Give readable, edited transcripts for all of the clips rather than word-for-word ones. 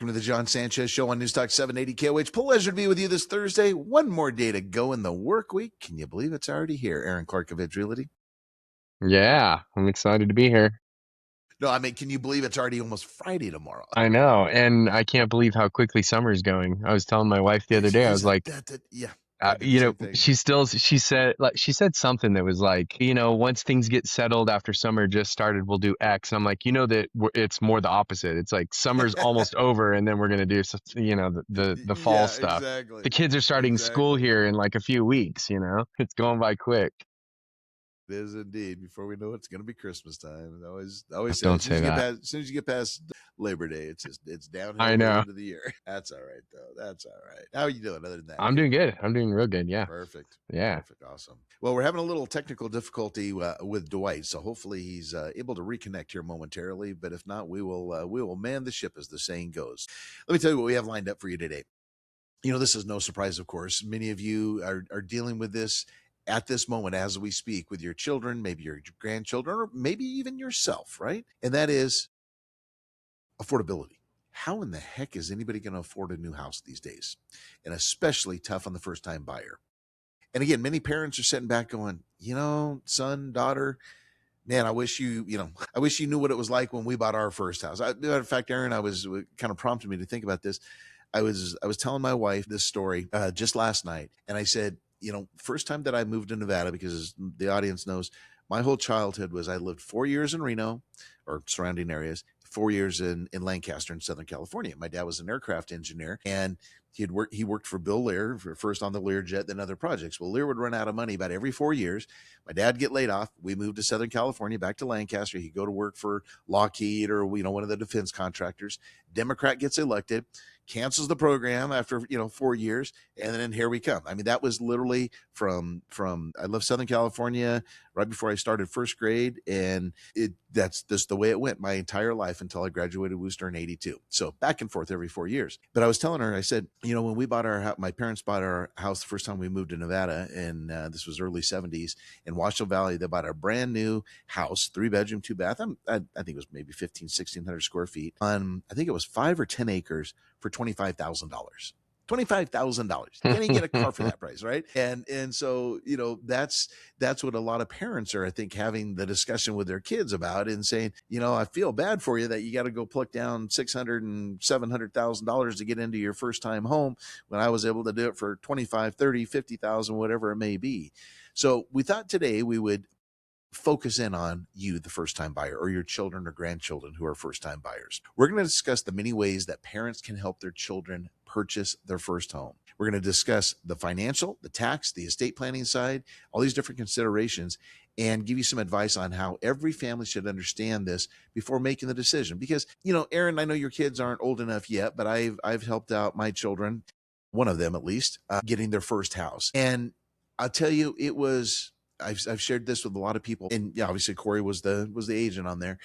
Welcome to the John Sanchez Show on News Talk 780 KOH. Pleasure to be with you this Thursday. One more day to go in the work week. Can you believe it's already here? Aaron Clark of Edge Realty. Yeah, I'm excited to be here. No, I mean, can you believe it's already almost Friday tomorrow? I know, and I can't believe how quickly summer's going. I was telling my wife the other day, I was Isn't like, that yeah, I did the you know, same thing. she said something that was like, once things get settled after summer just started, we'll do X. And I'm like, that it's more the opposite. It's like summer's almost over, and then we're gonna do, the fall Yeah, stuff. exactly. The kids are starting school Exactly. here in like a few weeks. It's going by quick. It is indeed. Before we know it, it's going to be Christmas time. I always say, Don't say that. as soon as you get past Labor Day, it's I downhill to the know. end of the year. That's all right though. That's all right. How are you doing? Other than that, I'm good. doing good. I'm doing real good. Yeah. Perfect. Yeah. Perfect. Awesome. Well, we're having a little technical difficulty with Dwight, so hopefully he's able to reconnect here momentarily. But if not, we will man the ship, as the saying goes. Let me tell you what we have lined up for you today. This is no surprise, of course. Many of you are dealing with this at this moment as we speak with your children, maybe your grandchildren, or maybe even yourself, right? And that is affordability. How in the heck is anybody going to afford a new house these days? And especially tough on the first time buyer. And again, many parents are sitting back going, son, daughter, man, I wish I wish you knew what it was like when we bought our first house. Matter of fact, Aaron, I was kind of prompted me to think about this. I was telling my wife this story just last night, and I said, first time that I moved to Nevada, because the audience knows, my whole childhood was I lived 4 years in Reno or surrounding areas, 4 years in Lancaster in Southern California. My dad was an aircraft engineer, and he worked for Bill Lear, first on the Learjet, then other projects. Well, Lear would run out of money about every 4 years. My dad get laid off. We moved to Southern California, back to Lancaster. He'd go to work for Lockheed or one of the defense contractors. Democrat gets elected, cancels the program after 4 years, and then here we come. I mean, that was literally from I left Southern California right before I started first grade, and that's just the way it went my entire life until I graduated Wooster in '82. So back and forth every 4 years. But I was telling her, I said, when we bought my parents bought our house the first time we moved to Nevada, and this was early '70s in Washoe Valley. They bought a brand new house, 3-bedroom, 2-bath. I think it was maybe 1,600 square feet on, I think it was 5 or 10 acres for $25,000. $25,000. You can't even get a car for that price, right? And so that's what a lot of parents are, I think, having the discussion with their kids about, and saying, I feel bad for you that you got to go pluck down $600,000 and $700,000 to get into your first time home when I was able to do it for 25, 30, 50,000, whatever it may be. So we thought today we would focus in on you, the first time buyer, or your children or grandchildren who are first time buyers. We're going to discuss the many ways that parents can help their children purchase their first home. We're going to discuss the financial, the tax, the estate planning side, all these different considerations, and give you some advice on how every family should understand this before making the decision. Because, Aaron, I know your kids aren't old enough yet, but I've helped out my children, one of them at least, getting their first house. And I'll tell you, I've shared this with a lot of people, and yeah, obviously Corey was the agent on there.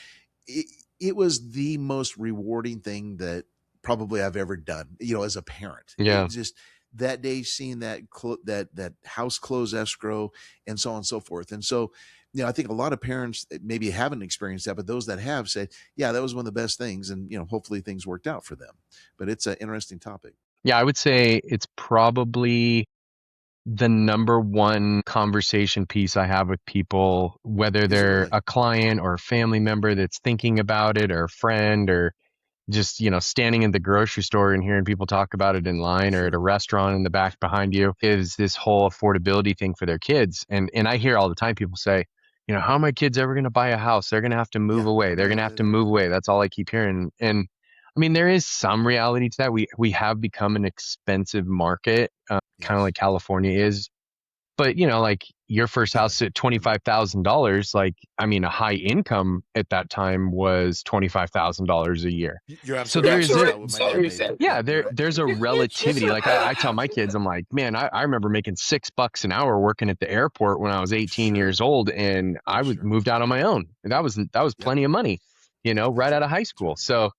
It was the most rewarding thing that probably I've ever done, as a parent. Yeah. It just, that day, seeing that house close escrow and so on and so forth. And so, I think a lot of parents maybe haven't experienced that, but those that have said, yeah, that was one of the best things, and hopefully things worked out for them. But it's an interesting topic. Yeah, I would say it's probably the number one conversation piece I have with people, whether Is it they're really? a client or a family member that's thinking about it, or a friend, or just, standing in the grocery store and hearing people talk about it in line, or at a Sure. restaurant in the back behind you, is this whole affordability thing for their kids. And I hear all the time people say, how are my kids ever going to buy a house? They're going to have to move Yeah. away. They're going to have to move away. That's all I keep hearing. And I mean, there is some reality to that. We have become an expensive market, kind of Yes. like California is. But like your first house at $25,000, like, I mean, a high income at that time was $25,000 a year. You're So absolutely there right. is That's a, about what my dad made. yeah, Yep, you're right. there's a relativity. Like I tell my kids, I'm like, man, I remember making $6 an hour working at the airport when I was 18 Sure. years old, and I was Sure. moved out on my own. And that was Yep. plenty of money, That's right right. out of high That's right. school. So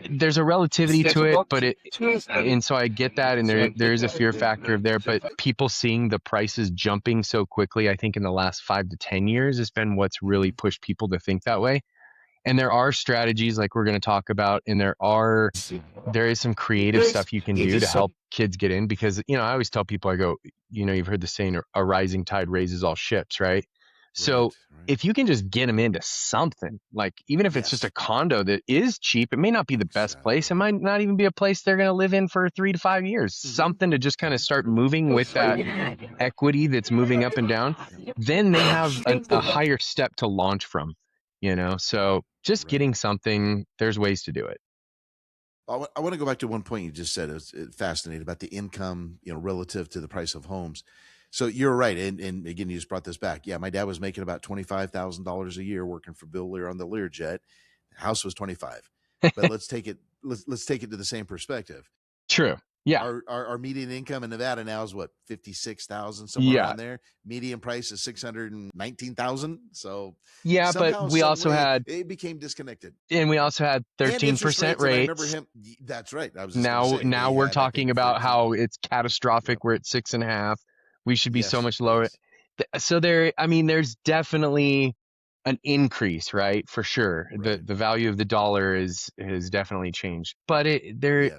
there's a relativity to it, but and so I get that, and there is a fear factor of there, but people seeing the prices jumping so quickly, I think in the last 5 to 10 years has been what's really Mm-hmm. pushed people to think that way. And there are strategies like we're going to talk about, and there is some creative stuff you can do to help kids get in, because, I always tell people, I go, you've heard the saying, a rising tide raises all ships, right? Right, So right. if you can just get them into something, like even if it's just Yes, a condo that is cheap, it may not be the best place. exactly. It might not even be a place they're going to live in for 3 to 5 years. Hmm. Something to just kind of Hmm. start moving with that equity that's moving up and down. Then they have a higher step to launch from, So just Right. getting something, there's ways to do it. I want to go back to one point you just said. It's fascinating about the income, relative to the price of homes. So you're right, and again, you just brought this back. Yeah, my dad was making about $25,000 a year working for Bill Lear on the Learjet. The house was 25, but let's take it to the same perspective. True. Yeah. Our median income in Nevada now is what, 56,000, somewhere Yeah. around there. Median price is 619,000. So Yeah. But somehow, some way, it became disconnected. we also had And interest 13% rates, and I remember rates. him. That's right. I was just going to say Now they we're had, I talking think, about 13. how it's Yep. catastrophic. We're at 6.5. We should be so Yes. much lower. Yes. So there's definitely an increase, right? For sure. The Right. the value of the dollar has definitely changed. But Yes.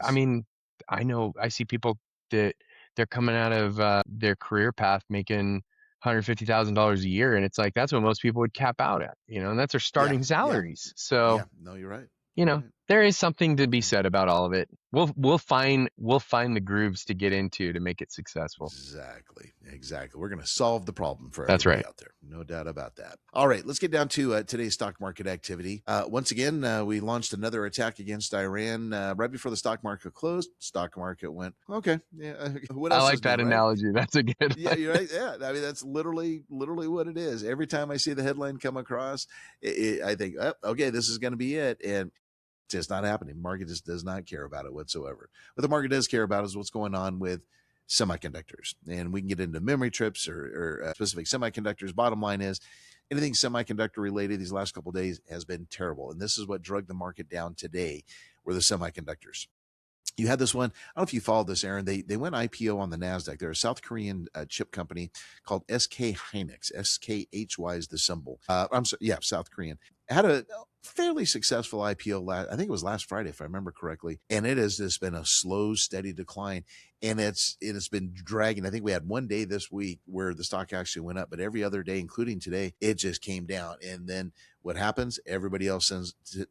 I know I see people that they're coming out of their career path making $150,000 a year, and it's like that's what most people would cap out at, and that's their Yeah. starting Yeah. salaries. So, Yeah. No, you're right. You're right. there is something to be Yeah. said about all of it. We'll find the grooves to get into to make it successful. Exactly. Exactly. We're going to solve the problem for That's everybody right. out there. No doubt about that. All right. Let's get down to today's stock market activity. Once again, we launched another attack against Iran right before the stock market closed. Stock market went, okay. Yeah. What I else like is new, that right? analogy. That's a good Yeah, one. you're right. Yeah, I mean that's literally what it is. Every time I see the headline come across, I think, oh, okay, this is going to be it, and it's just not happening. Market just does not care about it whatsoever. What the market does care about is what's going on with semiconductors, and we can get into memory chips or specific semiconductors. Bottom line is, anything semiconductor related these last couple of days has been terrible, and this is what drug the market down today. Were the semiconductors. You had this one. I don't know if you followed this, Aaron. They went IPO on the Nasdaq. They're a South Korean chip company called SK Hynix. SKHY is the symbol. I'm sorry, yeah, South Korean. Had a fairly successful IPO I think it was last Friday, if I remember correctly. And it has just been a slow, steady decline. And it's been dragging. I think we had one day this week where the stock actually went up, but every other day, including today, it just came down. And then what happens? Everybody else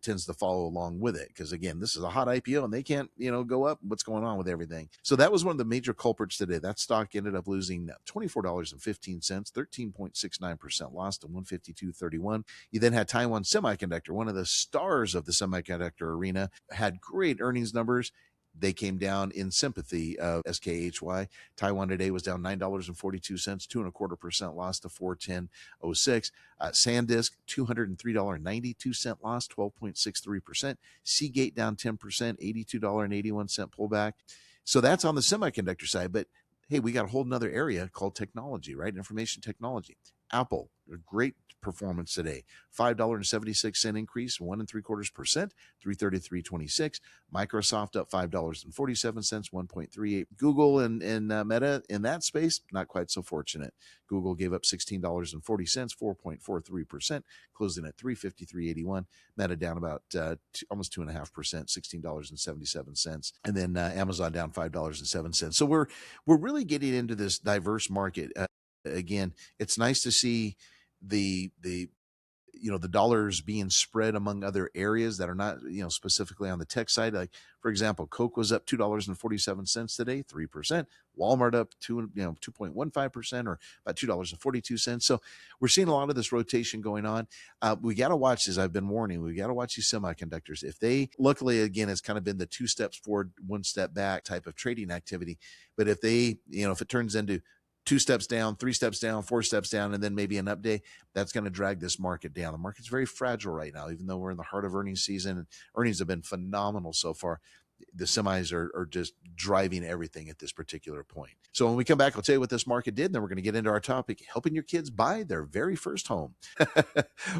tends to follow along with it because, again, this is a hot IPO and they can't go up. What's going on with everything? So that was one of the major culprits today. That stock ended up losing $24.15, 13.69% loss to 152.31. You then had Taiwan Semiconductor, one of the stars of the semiconductor arena, had great earnings numbers. They came down in sympathy of SKHY. Taiwan today was down $9.42, 2.25% loss to 410.06. SanDisk, $203.92 loss, 12.63%. Seagate down 10%, $82.81 pullback. So that's on the semiconductor side. But hey, we got a whole nother area called technology, right? Information technology. Apple, a great performance today. $5.76 increase, 1.75%, 333.26. Microsoft up $5.47, 1.38. Google and Meta in that space, not quite so fortunate. Google gave up $16.40, 4.43%, closing at 353.81. Meta down about almost 2.5%, $16.77. And then Amazon down $5.07. So we're really getting into this diverse market. Again, it's nice to see the the dollars being spread among other areas that are not specifically on the tech side. Like, for example, Coke was up $2.47 today, 3%. Walmart up 2.15%, or about $2.42. So we're seeing a lot of this rotation going on. We got to watch, as I've been warning, we got to watch these semiconductors. If they, luckily, again, it's kind of been the 2 steps forward, 1 step back type of trading activity. But if they, if it turns into 2 steps down, 3 steps down, 4 steps down, and then maybe an up day, that's going to drag this market down. The market's very fragile right now, even though we're in the heart of earnings season. And earnings have been phenomenal so far. The semis are just driving everything at this particular point. So when we come back, I'll tell you what this market did, and then we're going to get into our topic, helping your kids buy their very first home.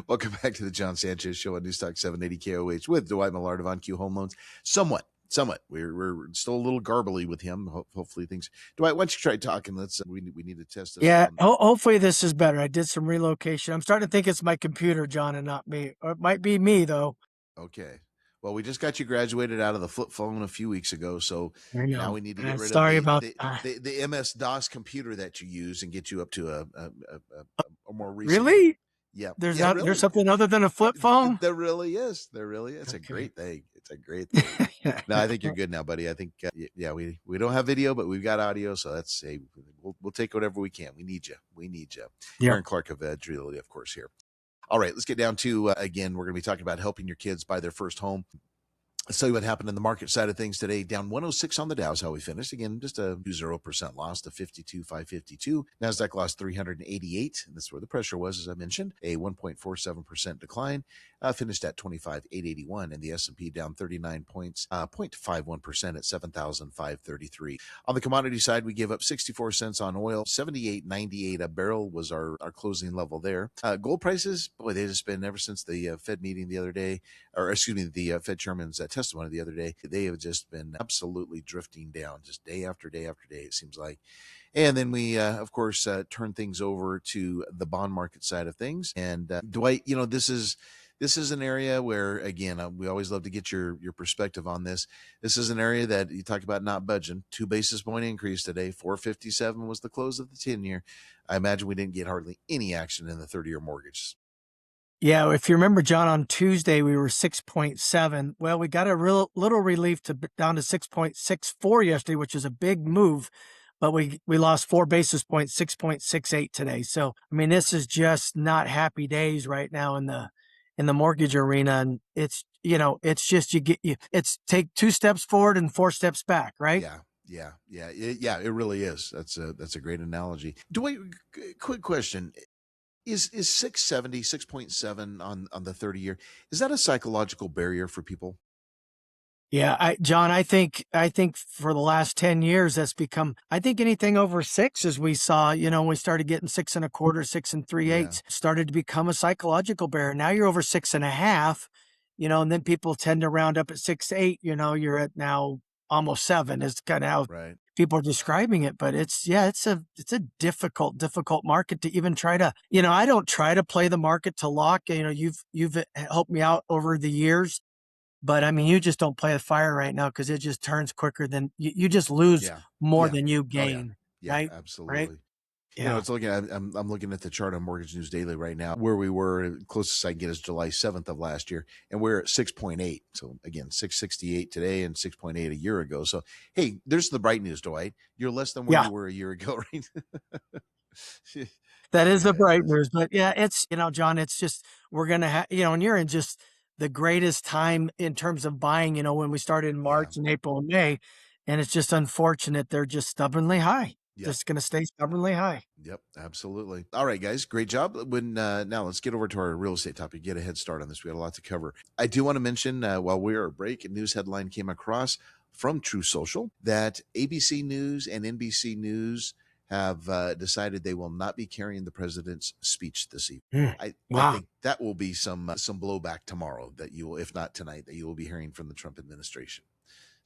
Welcome back to the John Sanchez Show on Newstalk 780 KOH with Dwight Millard of OnQ Home Loans. Somewhat Somewhat. We're still a little garbly with him. Hopefully things. Dwight, why don't you try talking? Let's. We need to test this Yeah, one. hopefully this is better. I did some relocation. I'm starting to think it's my computer, John, and not me. Or it might be me though. Okay. Well, we just got you graduated out of the flip phone a few weeks ago, so I now know. we need to get rid of Sorry about that. the MS DOS computer that you use and get you up to a more recent one. Really? Yeah, There's yeah, not there's really. something other than a flip phone? There really is. There really is. It's a Okay. great thing. It's a great thing. No, I think you're good now, buddy. I think yeah, we don't have video, but we've got audio, so that's we'll take whatever we can. We need you. We need you. Yeah. Aaron Clark of Edgewood, of course, here. All right, let's get down to again. We're going to be talking about helping your kids buy their first home. Let's tell you what happened in the market side of things today. Down 106 on the Dow's how we finished. Again, just a 0% loss to 52,552. NASDAQ lost 388. And that's where the pressure was, as I mentioned. A 1.47% decline. Finished at 25,881. And the S&P down 39 points, 0.51% at 7,533. On the commodity side, we gave up 64 cents on oil. 78.98 a barrel was our closing level there. Gold prices, boy, they've just been ever since the Fed meeting the other day, or excuse me, the Fed chairman's testimony the other day, they have just been absolutely drifting down just day after day after day, it seems like. And then we, of course, turn things over to the bond market side of things. And Dwight, this is an area where, again, we always love to get your perspective on this. This is an area that you talk about not budging. 2 basis point increase today. 457 was the close of the 10-year. I imagine we didn't get hardly any action in the 30-year mortgage. Yeah, if you remember, John, on Tuesday we were 6.7. Well, we got a little relief down to 6.64 yesterday, which is a big move, but we lost 4 basis points, 6.68 today. So, I mean, this is just not happy days right now in the mortgage arena, and it's just it's take 2 steps forward and 4 steps back, right? Yeah. It really is. That's a great analogy. Dwight, quick question. Is 670, 6.7 on the 30-year, is that a psychological barrier for people? Yeah, John, I think for the last 10 years that's become, I think anything over 6, as we saw, we started getting 6 and a quarter, 6 and 3/8, started to become a psychological barrier. Now you're over 6.5, and then people tend to round up at 6.8, you're at now almost 7 is kind of how Right. people are describing it. But it's a difficult market to even try to, I don't try to play the market to lock. You've helped me out over the years, but I mean, you just don't play with fire right now because it just turns quicker than you just lose more than you gain. Right? Absolutely. Right? Yeah. It's looking at, I'm looking at the chart on Mortgage News Daily right now, where we were. Closest I can get is July 7th of last year, and we're at 6.8. So again, 668 today and 6.8 a year ago. So hey, there's the bright news, Dwight. You're less than where you were a year ago, right? That is the bright news. But yeah, it's, John, it's just, we're going to have, and you're in just the greatest time in terms of buying, when we started in March and April and May, and it's just unfortunate they're just stubbornly high. Just going to stay stubbornly high. Yep, absolutely. All right, guys, great job. Now let's get over to our real estate topic. Get a head start on this. We got a lot to cover. I do want to mention while we are at break, a news headline came across from True Social that ABC News and NBC News have decided they will not be carrying the president's speech this evening. I think that will be some blowback tomorrow, that you will, if not tonight, that you will be hearing from the Trump administration.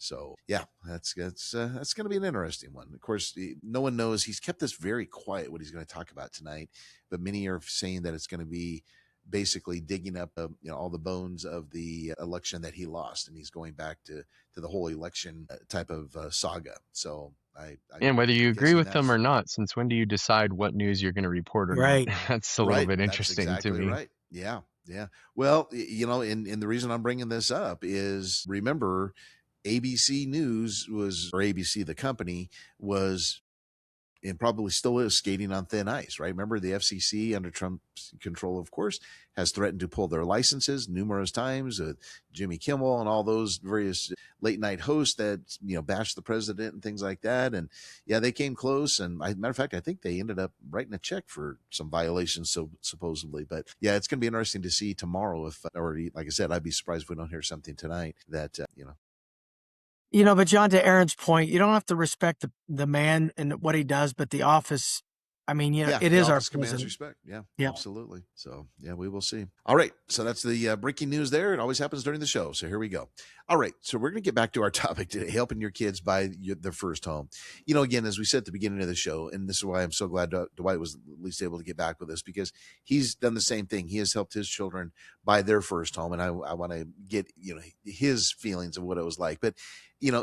So yeah, that's going to be an interesting one. Of course, no one knows. He's kept this very quiet what he's going to talk about tonight, but many are saying that it's going to be basically digging up all the bones of the election that he lost, and he's going back to the whole election type of saga. So and whether you agree with them or not, since when do you decide what news you're going to report or not? That's a little bit interesting to me. Right. Yeah. Well, and the reason I'm bringing this up is, remember, ABC News or ABC, the company, was, and probably still is, skating on thin ice, right? Remember, the FCC, under Trump's control, of course, has threatened to pull their licenses numerous times. Jimmy Kimmel and all those various late night hosts that, bashed the president and things like that. And yeah, they came close. And matter of fact, I think they ended up writing a check for some violations, so supposedly. But yeah, it's going to be interesting to see tomorrow or like I said, I'd be surprised if we don't hear something tonight that, but John, to Aaron's point, you don't have to respect the man and what he does, but the office I mean, Yeah, it the is our office commands president. respect. Yeah, Yeah. absolutely. So, yeah, we will see. All right. So that's the breaking news there. It always happens during the show. So here we go. All right. So we're going to get back to our topic today, helping your kids buy their first home. Again, as we said at the beginning of the show, and this is why I'm so glad Dwight was at least able to get back with us, because he's done the same thing. He has helped his children buy their first home. And I want to get, his feelings of what it was like. But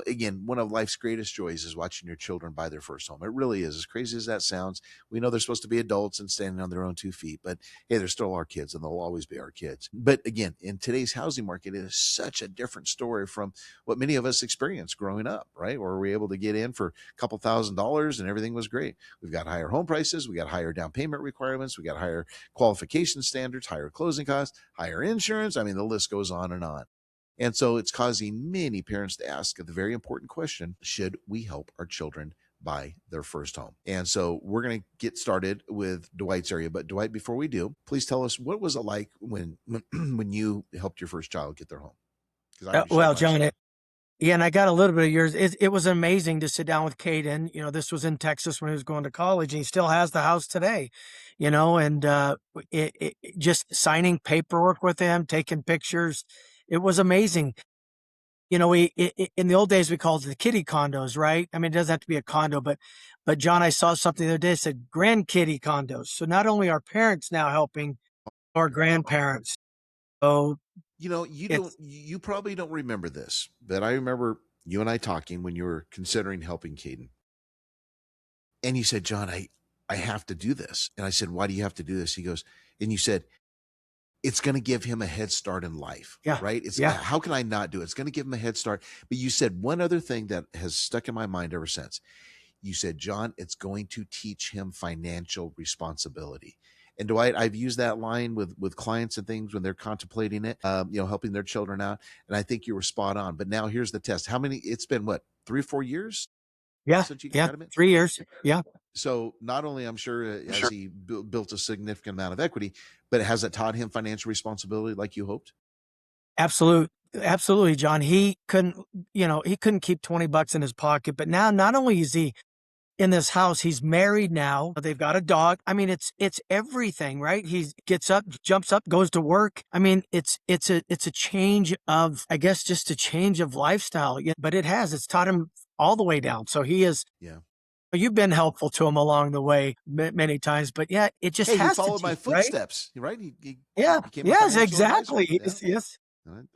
again, one of life's greatest joys is watching your children buy their first home. It really is. As crazy as that sounds, we know they're supposed to be adults and standing on their own 2 feet, but hey, they're still our kids and they'll always be our kids. But again, in today's housing market, it is such a different story from what many of us experienced growing up, right? Where we're able to get in for a couple $1,000s and everything was great. We've got higher home prices. We got higher down payment requirements. We got higher qualification standards, higher closing costs, higher insurance. I mean, the list goes on and on. And so it's causing many parents to ask the very important question, should we help our children buy their first home? And so we're going to get started with Dwight's area. But Dwight, before we do, please tell us, what was it like when you helped your first child get their home? Well, John, and I got a little bit of yours. It was amazing to sit down with Caden. This was in Texas when he was going to college, and he still has the house today, and just signing paperwork with him, taking pictures. It was amazing. We in the old days, we called it the kitty condos, right? I mean, it doesn't have to be a condo, but John, I saw something the other day that said grand kitty condos. So not only are parents now helping our grandparents. So you probably don't remember this, but I remember you and I talking when you were considering helping Caden. And you said, John, I have to do this. And I said, why do you have to do this? He goes, and you said, it's going to give him a head start in life, right? How can I not do it? It's going to give him a head start. But you said one other thing that has stuck in my mind ever since. You said, John, it's going to teach him financial responsibility. And Dwight, I've used that line with clients and things when they're contemplating it, helping their children out. And I think you were spot on. But now here's the test. It's been what, 3 or 4 years? Yeah. 3 years. Yeah. So not only, I'm sure, has he built a significant amount of equity, but has it taught him financial responsibility like you hoped? Absolutely, John. He couldn't keep $20 in his pocket, but now not only is he in this house, he's married now. They've got a dog. I mean, it's everything, right? He gets up, jumps up, goes to work. I mean, it's a change of, I guess, just a change of lifestyle. Yeah, but it's taught him all the way down. So he is. Yeah. You've been helpful to him along the way many times, but yeah, it just has he followed my footsteps, right? Yes, exactly. Yes.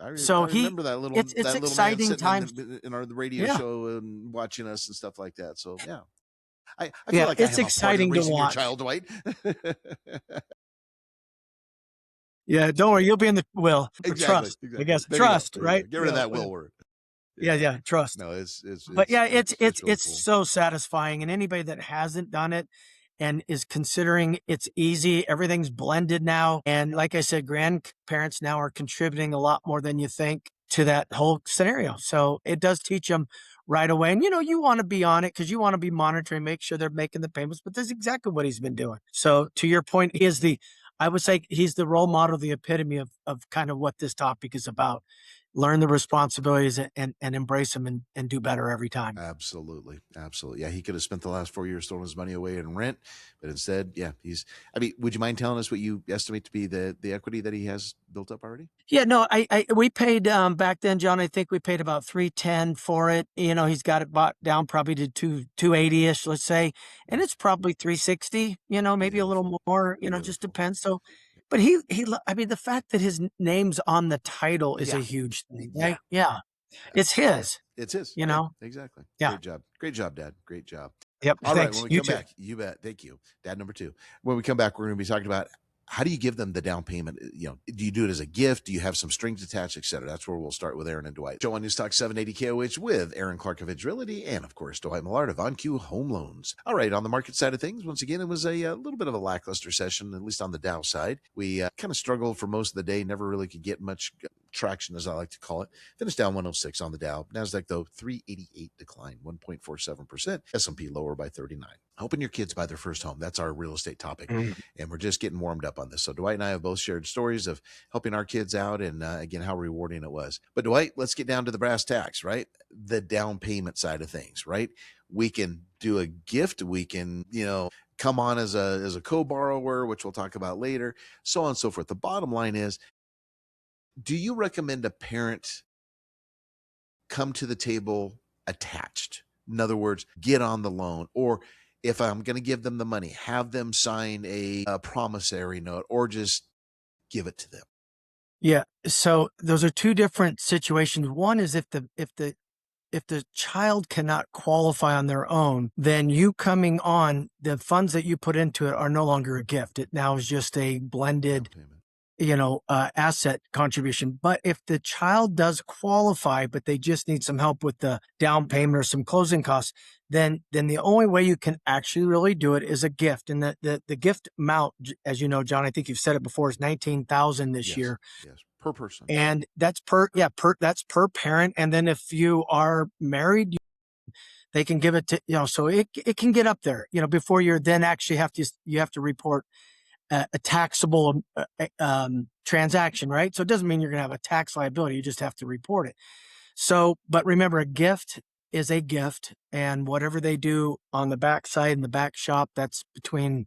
I remember that little. It's that exciting little times in our radio show and watching us and stuff like that. So yeah, I feel like it's exciting to watch. Your child, Dwight. Yeah, don't worry, you'll be in the will. Exactly, trust, exactly. I guess. There trust, right? Get rid of that will word. Yeah, trust. No, it's it's really cool. so satisfying, and anybody that hasn't done it and is considering, it's easy. Everything's blended now, and like I said, grandparents now are contributing a lot more than you think to that whole scenario. So it does teach them right away, and you want to be on it because you want to be monitoring, make sure they're making the payments. But that's exactly what he's been doing. So to your point, I would say he's the role model, the epitome of kind of what this topic is about. Learn the responsibilities and embrace them and do better every time. Absolutely. Yeah, he could have spent the last 4 years throwing his money away in rent, but instead, would you mind telling us what you estimate to be the equity that he has built up already? Yeah, no, we paid back then, John. I think we paid about $310 for it. He's got it bought down probably to $280-ish, let's say, and it's probably $360. Maybe a little more. Just depends. So. But I mean, the fact that his name's on the title is a huge thing, right? Yeah. It's his. It's his. Exactly. Yeah. Great job, Dad. Great job. Yep. All thanks. Right. When we come back, you bet. Thank you, Dad. Number 2. When we come back, we're going to be talking about how do you give them the down payment? Do you do it as a gift? Do you have some strings attached, et cetera? That's where we'll start with Aaron and Dwight. Show on Newstalk 780 KOH with Aaron Clark of Edge Realty and, of course, Dwight Millard of OnQ Home Loans. All right, on the market side of things, once again, it was a little bit of a lackluster session, at least on the Dow side. We kind of struggled for most of the day, never really could get much traction, as I like to call it. Finished down 106 on the Dow. NASDAQ, though, 388 decline, 1.47%. S&P lower by 39. Helping your kids buy their first home. That's our real estate topic. And we're just getting warmed up on this. So Dwight and I have both shared stories of helping our kids out and, again, how rewarding it was. But Dwight, let's get down to the brass tacks, right? The down payment side of things, right? We can do a gift. We can, come on as a co-borrower, which we'll talk about later, so on and so forth. The bottom line is, do you recommend a parent come to the table attached? In other words, get on the loan, or if I'm going to give them the money, have them sign a promissory note, or just give it to them. Yeah. So those are two different situations. One is if the child cannot qualify on their own, then you coming on, the funds that you put into it are no longer a gift. It now is just a blended, asset contribution. But if the child does qualify, but they just need some help with the down payment or some closing costs, then the only way you can actually really do it is a gift. And the gift amount, as you know, John, I think you've said it before, is 19,000 this year. Yes, per person. And that's that's per parent. And then if you are married, they can give it to, so it can get up there, before you're then actually you have to report a taxable transaction, right? So it doesn't mean you're going to have a tax liability. You just have to report it. So, but remember, a gift is a gift, and whatever they do on the back side in the back shop, that's between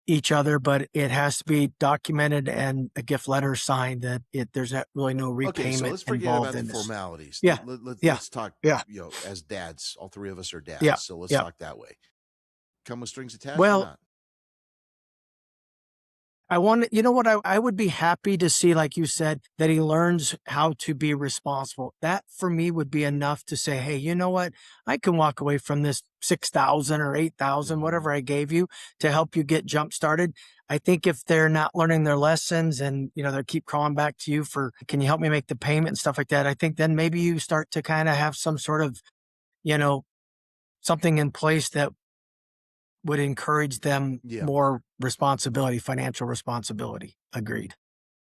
each other, but it has to be documented and a gift letter signed that there's really no repayment Okay, so let's forget involved about in the this. formalities. Yeah. Let's talk, Yeah. as dads, all three of us are dads. Yeah. So let's Yeah. talk that way. Come with strings attached or Well, not? I would be happy to see, like you said, that he learns how to be responsible. That for me would be enough to say, hey, you know what? I can walk away from this 6,000 or 8,000, whatever I gave you to help you get jump started. I think if they're not learning their lessons and, they keep crawling back to you for, can you help me make the payment and stuff like that? I think then maybe you start to kind of have some sort of, something in place that would encourage them more responsibility, financial responsibility. Agreed.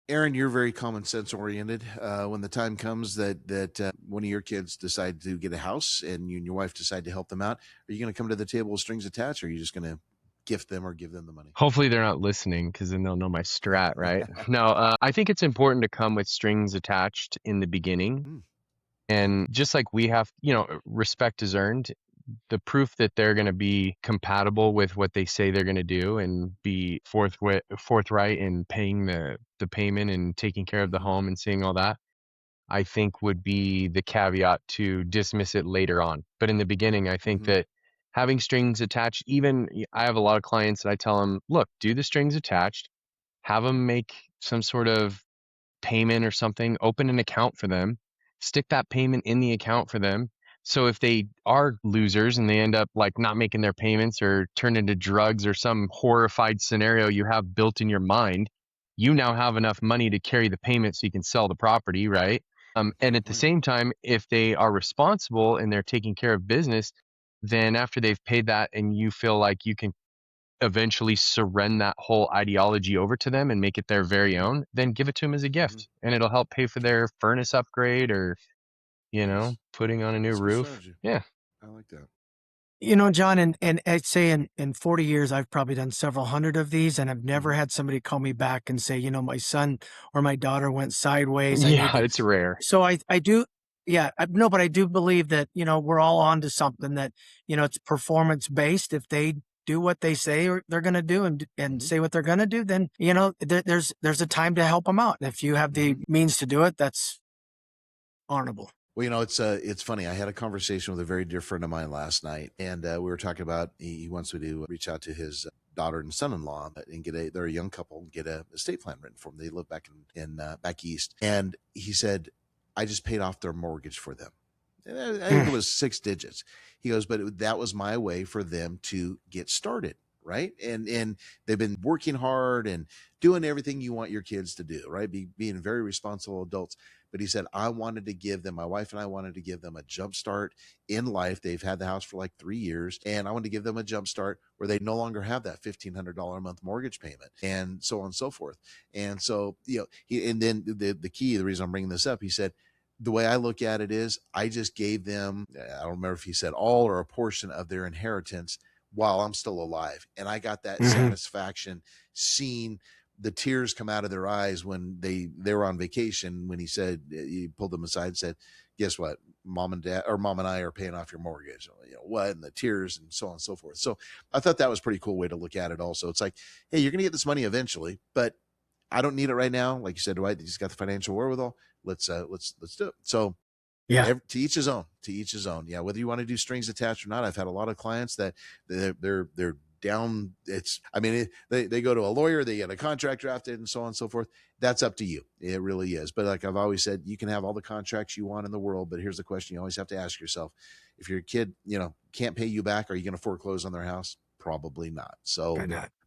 Aaron, you're very common sense oriented. When the time comes that one of your kids decide to get a house and you and your wife decide to help them out, are you going to come to the table with strings attached, or are you just going to gift them or give them the money? Hopefully they're not listening, because then they'll know my strat, right? No, I think it's important to come with strings attached in the beginning. And just like we have, respect is earned. The proof that they're going to be compatible with what they say they're going to do and be forthright in paying the payment and taking care of the home and seeing all that, I think would be the caveat to dismiss it later on. But in the beginning, I think that having strings attached, even I have a lot of clients that I tell them, look, do the strings attached, have them make some sort of payment or something, open an account for them, stick that payment in the account for them. So if they are losers and they end up like not making their payments or turn into drugs or some horrified scenario you have built in your mind, you now have enough money to carry the payment so you can sell the property, right? And at the same time, if they are responsible and they're taking care of business, then after they've paid that and you feel like you can eventually surrender that whole ideology over to them and make it their very own, then give it to them as a gift, and it'll help pay for their furnace upgrade or, putting on a new roof. Strategy. Yeah. I like that. John, and I'd say in 40 years, I've probably done several hundred of these, and I've never had somebody call me back and say, my son or my daughter went sideways. Yeah, it's rare. So I do. Yeah, no, but I do believe that, we're all on to something that, it's performance based. If they do what they say or they're going to do and say what they're going to do, then, there's a time to help them out. And if you have the means to do it, that's honorable. Well, it's funny. I had a conversation with a very dear friend of mine last night, and we were talking about he wants me to reach out to his daughter and son-in-law and they're a young couple, get a estate plan written for them. They live back in back east, and he said, I just paid off their mortgage for them. And I think it was 6 digits. He goes, but that was my way for them to get started. Right. And they've been working hard and doing everything you want your kids to do, right? Being very responsible adults. But he said, my wife and I wanted to give them a jump start in life. They've had the house for like 3 years, and I wanted to give them a jump start where they no longer have that $1,500 a month mortgage payment, and so on and so forth. And so, and then the key, the reason I'm bringing this up, he said, the way I look at it is I just gave them, I don't remember if he said all or a portion of their inheritance while I'm still alive. And I got that satisfaction seeing the tears come out of their eyes when they were on vacation, when he said, he pulled them aside and said, guess what? mom and dad or mom and I are paying off your mortgage. What? And the tears and so on and so forth. So I thought that was a pretty cool way to look at it also. It's like, hey, you're going to get this money eventually, but I don't need it right now. Like you said, Dwight, he's got the financial wherewithal. Let's do it. So Yeah. to each his own. To each his own. Yeah. Whether you want to do strings attached or not, I've had a lot of clients that they're down. They go to a lawyer, they get a contract drafted, and so on and so forth. That's up to you. It really is. But like I've always said, you can have all the contracts you want in the world, but here's the question you always have to ask yourself: if your kid, can't pay you back, are you going to foreclose on their house? Probably not. So,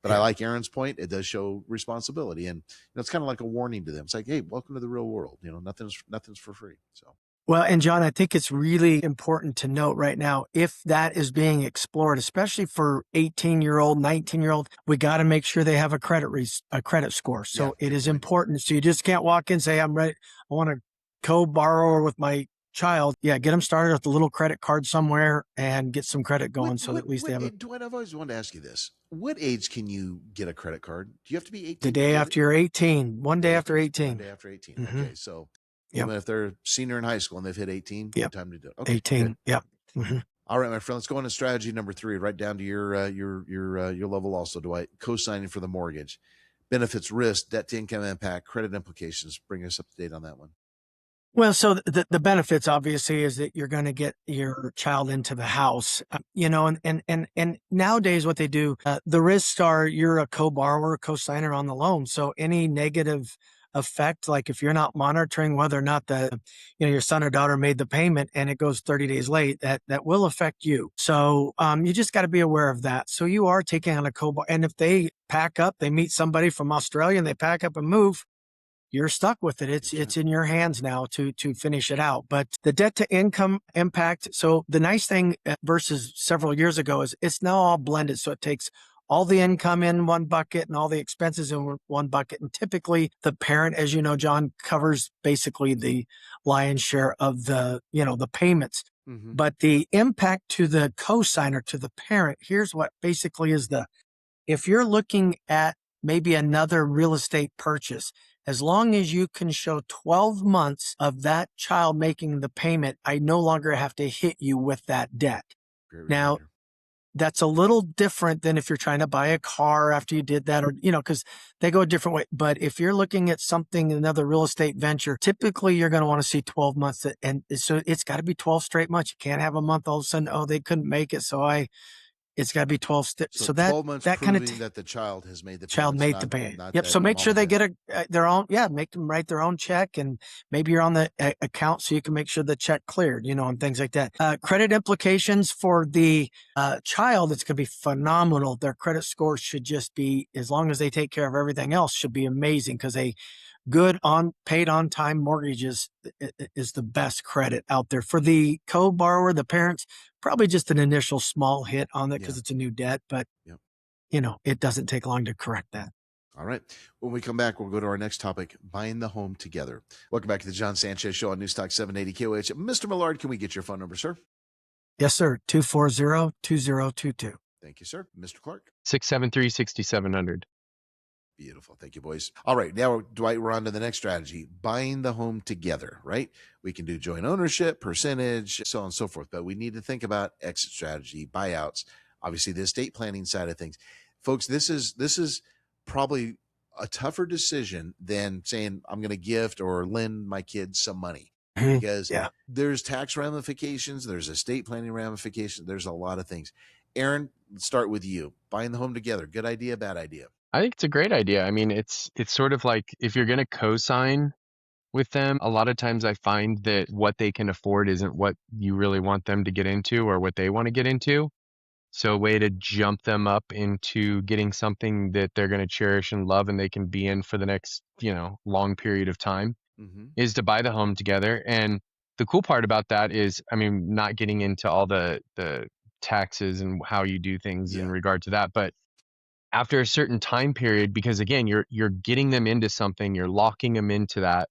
but I like Aaron's point. It does show responsibility, and it's kind of like a warning to them. It's like, hey, welcome to the real world. Nothing's for free. So. Well, and John, I think it's really important to note right now, if that is being explored, especially for 18-year-old, 19-year-old, we got to make sure they have a credit score. So it is important. So you just can't walk in and say, I'm ready. I want to co-borrow with my child. Yeah. Get them started with a little credit card somewhere and get some credit going so that at least they have a. Dwight, I've always wanted to ask you this. What age can you get a credit card? Do you have to be 18? The day after you're 18, one day after 18. One day after 18. Mm-hmm. Okay. So even if they're senior in high school and they've hit 18, time to do it. Okay, 18. Good. Yep. Mm-hmm. All right, my friend, let's go on to strategy number 3, right down to your level also, Dwight. Co-signing for the mortgage. Benefits, risk, debt to income impact, credit implications. Bring us up to date on that one. Well, so the benefits obviously is that you're going to get your child into the house, and nowadays what they do, the risks are you're a co-borrower, co-signer on the loan. So any negative effect, like if you're not monitoring whether or not your son or daughter made the payment and it goes 30 days late, that will affect you. So you just got to be aware of that. So you are taking on a co-borrower, and if they pack up, they meet somebody from Australia and they pack up and move, you're stuck with it. It's in your hands now to finish it out. But the debt to income impact. So the nice thing versus several years ago is it's now all blended. So it takes all the income in one bucket and all the expenses in one bucket. And typically the parent, as you know, John, covers basically the lion's share of the payments. Mm-hmm. But the impact to the co-signer, to the parent, here's what basically is if you're looking at maybe another real estate purchase, as long as you can show 12 months of that child making the payment, I no longer have to hit you with that debt. Now, that's a little different than if you're trying to buy a car after you did that, or, because they go a different way. But if you're looking at something, another real estate venture, typically you're going to want to see 12 months. And so it's got to be 12 straight months. You can't have a month all of a sudden, they couldn't make it. So it's got to be 12. So that 12 months that kind of that the child has made the payment. Yep. So make sure they get their own. Yeah. Make them write their own check, and maybe you're on the account so you can make sure the check cleared, and things like that. Credit implications for the child, it's going to be phenomenal. Their credit score should just be, as long as they take care of everything else, should be amazing, because good paid on time mortgages is the best credit out there. For the co-borrower, the parents, probably just an initial small hit on it because it's a new debt, but it doesn't take long to correct that. All right. When we come back, we'll go to our next topic, buying the home together. Welcome back to the John Sanchez Show on Newstalk 780 KOH. Mr. Millard, can we get your phone number, sir? Yes, sir. 240-2022. Thank you, sir. Mr. Clark? 673-6700. Beautiful. Thank you, boys. All right. Now, Dwight, we're on to the next strategy, buying the home together, right? We can do joint ownership, percentage, so on and so forth, but we need to think about exit strategy, buyouts, obviously the estate planning side of things. Folks, this is probably a tougher decision than saying I'm going to gift or lend my kids some money, because there's tax ramifications, there's estate planning ramifications, there's a lot of things. Aaron, let's start with you. Buying the home together, good idea, bad idea? I think it's a great idea. I mean, it's sort of like if you're going to co-sign with them, a lot of times I find that what they can afford isn't what you really want them to get into or what they want to get into. So a way to jump them up into getting something that they're going to cherish and love and they can be in for the next, long period of time is to buy the home together. And the cool part about that is, I mean, not getting into all the taxes and how you do things in regard to that, but after a certain time period, because again, you're getting them into something, you're locking them into that.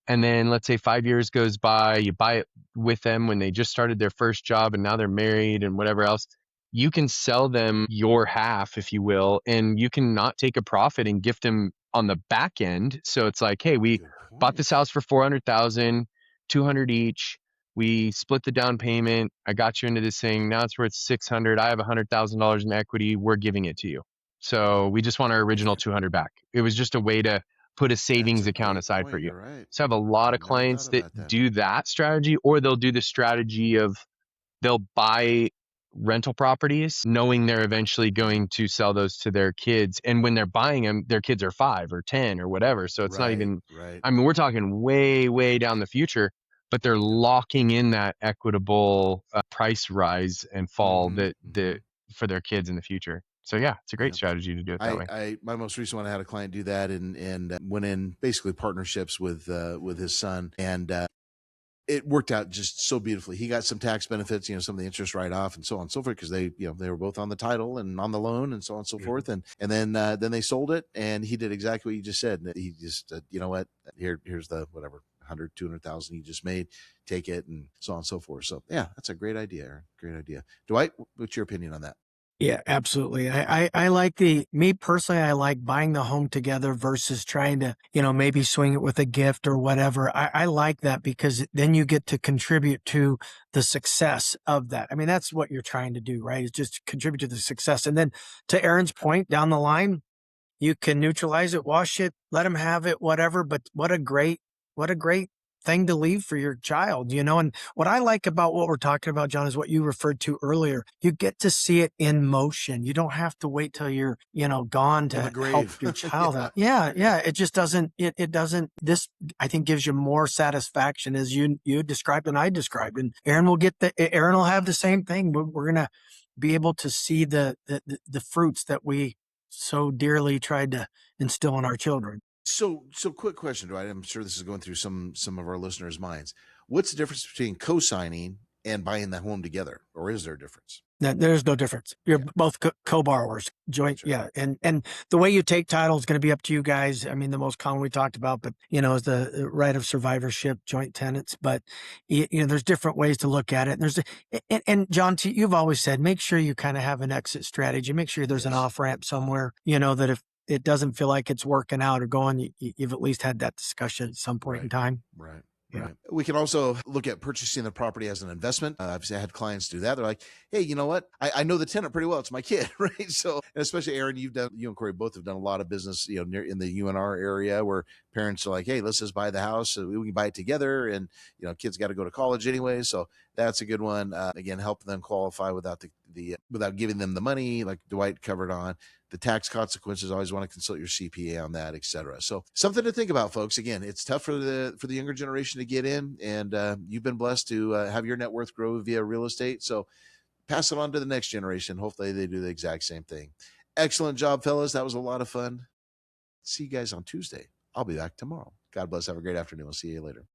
And then let's say 5 years goes by, you buy it with them when they just started their first job and now they're married and whatever else. You can sell them your half, if you will, and you can not take a profit and gift them on the back end. So it's like, hey, we bought this house for $400,000, $200 each. We split the down payment. I got you into this thing. Now it's worth 600. I have $100,000 in equity. We're giving it to you. So we just want our original 200 back. It was just a way to put a That's savings a account great aside point. for you. You're right. So I have a lot of Never clients thought that about that. do that strategy, or they'll do the strategy of they'll buy rental properties knowing they're eventually going to sell those to their kids. And when they're buying them, their kids are 5 or 10 or whatever. So it's not even, Right. I mean, we're talking way, way down the future, but they're locking in that equitable price rise and fall that for their kids in the future. So yeah, it's a great strategy to do it that way. My most recent one, I had a client do that and went in basically partnerships with his son, and it worked out just so beautifully. He got some tax benefits, some of the interest write off and so on and so forth, because they were both on the title and on the loan and so on and so forth. And then they sold it, and he did exactly what you just said. He just, you know what, here's the whatever 100, 200,000 you just made, take it, and so on and so forth. So yeah, that's a great idea, Aaron. Great idea. Dwight, what's your opinion on that? Yeah, absolutely. I like me personally, I like buying the home together versus trying to, maybe swing it with a gift or whatever. I like that because then you get to contribute to the success of that. I mean, that's what you're trying to do, right? Is just contribute to the success. And then to Aaron's point, down the line, you can neutralize it, wash it, let him have it, whatever. But what a great thing to leave for your child, And what I like about what we're talking about, John, is what you referred to earlier. You get to see it in motion. You don't have to wait till you're, gone to help your child out. Yeah. It just doesn't, it doesn't, this, I think, gives you more satisfaction as you described and I described. And Aaron will have the same thing. We're going to be able to see the fruits that we so dearly tried to instill in our children. So quick question, Dwight. I'm sure this is going through some of our listeners' minds. What's the difference between co-signing and buying that home together, or is there a difference? No, there's no difference. You're both co-borrowers, joint. Right. Yeah. And the way you take title is going to be up to you guys. I mean, the most common we talked about, but is the right of survivorship, joint tenants. But there's different ways to look at it. And John, you've always said, make sure you kind of have an exit strategy. Make sure there's an off ramp somewhere, that if it doesn't feel like it's working out or going, you've at least had that discussion at some point in time. Right. Yeah. Right. We can also look at purchasing the property as an investment. I've had clients do that. They're like, hey, you know what? I know the tenant pretty well. It's my kid, right? So, and especially Aaron, you and Corey both have done a lot of business, near in the UNR area, where parents are like, hey, let's just buy the house. So we can buy it together. And, kids got to go to college anyway. So that's a good one. Again, help them qualify without without giving them the money, like Dwight covered on. The tax consequences, always want to consult your CPA on that, et cetera. So something to think about, folks. Again, it's tough for the younger generation to get in, and you've been blessed to have your net worth grow via real estate. So pass it on to the next generation. Hopefully they do the exact same thing. Excellent job, fellas. That was a lot of fun. See you guys on Tuesday. I'll be back tomorrow. God bless. Have a great afternoon. We'll see you later.